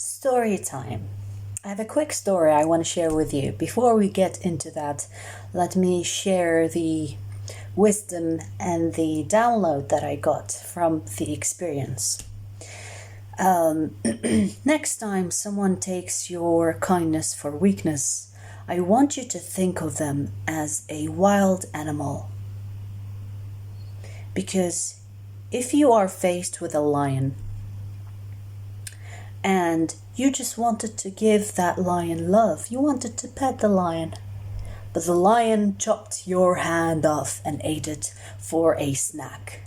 Story time. I have a quick story I want to share with you. Before we get into that, let me share the wisdom and the download that I got from the experience. Next time someone takes your kindness for weakness, I want you to think of them as a wild animal. Because if you are faced with a lion, and you just wanted to give that lion love, you wanted to pet the lion, but the lion chopped your hand off and ate it for a snack.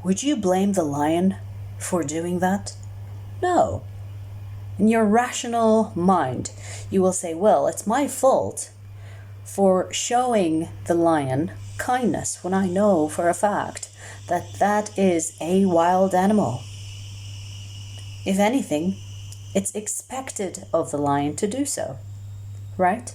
Would you blame the lion for doing that? No. In your rational mind, you will say, well, it's my fault for showing the lion kindness when I know for a fact that that is a wild animal. If anything, it's expected of the lion to do so, right?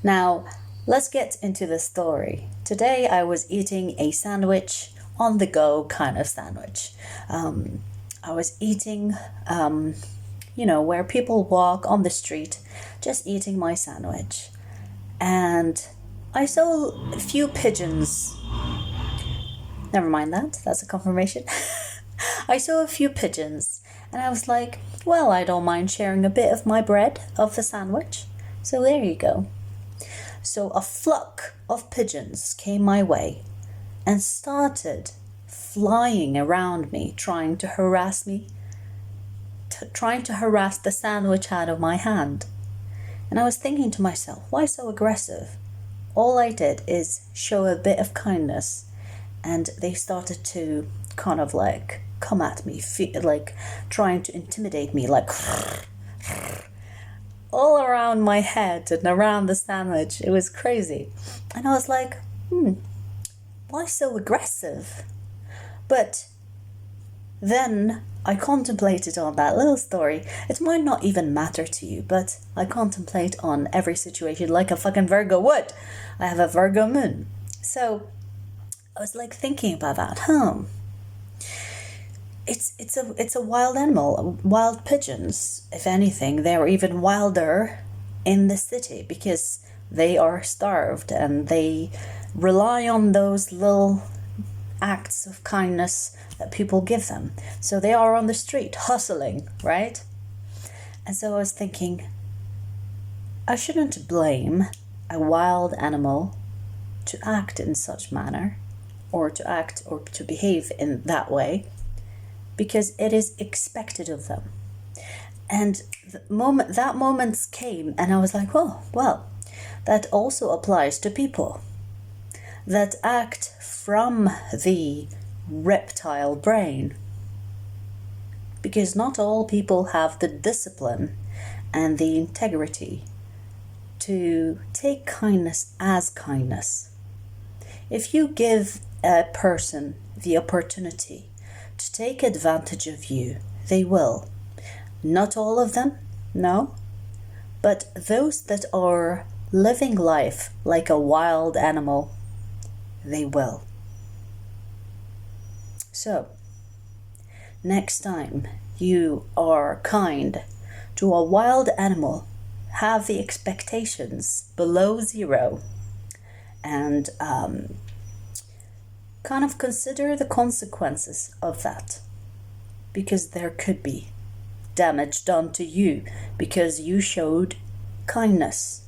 Now, let's get into the story. Today I was eating a sandwich, on the go kind of sandwich. I was eating, where people walk on the street, just eating my sandwich. And I saw a few pigeons. Never mind that, that's a confirmation. I saw a few pigeons and I was like, well, I don't mind sharing a bit of my bread of the sandwich. So there you go. So a flock of pigeons came my way and started flying around me, trying to harass me, trying to harass the sandwich out of my hand. And I was thinking to myself, why so aggressive? All I did is show a bit of kindness, and they started to kind of like come at me, like trying to intimidate me, like all around my head and around the sandwich. It was crazy. And I was like, why so aggressive? But then I contemplated on that little story. It might not even matter to you, but I contemplate on every situation like a fucking Virgo would. I have a Virgo moon. So I was like thinking about that, It's a wild animal. Wild pigeons, if anything, they're even wilder in the city because they are starved and they rely on those little acts of kindness that people give them. So they are on the street hustling, right? And so I was thinking, I shouldn't blame a wild animal to act in such manner, or to act or to behave in that way, because it is expected of them. And that moment came and I was like, oh, well, that also applies to people that act from the reptile brain. Because not all people have the discipline and the integrity to take kindness as kindness. If you give a person the opportunity to take advantage of you, they will. Not all of them, no. But those that are living life like a wild animal, they will. So, next time you are kind to a wild animal, have the expectations below zero and kind of consider the consequences of that, because there could be damage done to you because you showed kindness,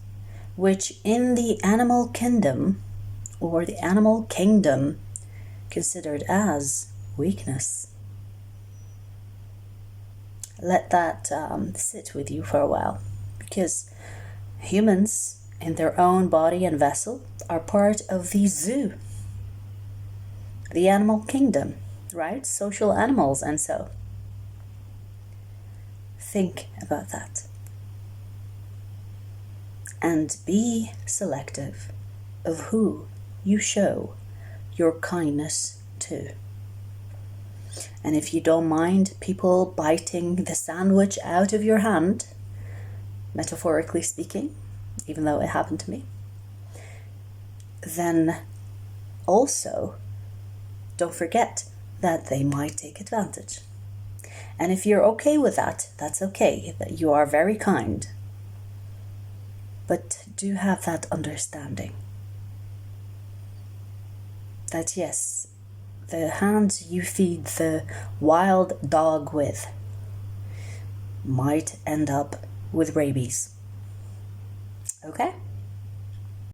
which in the animal kingdom or the animal kingdom considered as weakness. Let that sit with you for a while, because humans in their own body and vessel are part of the zoo, the animal kingdom, right? Social animals. And so think about that and be selective of who you show your kindness to. And if you don't mind people biting the sandwich out of your hand, metaphorically speaking, even though it happened to me, then also don't forget that they might take advantage. And if you're okay with that, that's okay. That you are very kind. But do have that understanding that yes, the hand you feed the wild dog with might end up with rabies. Okay?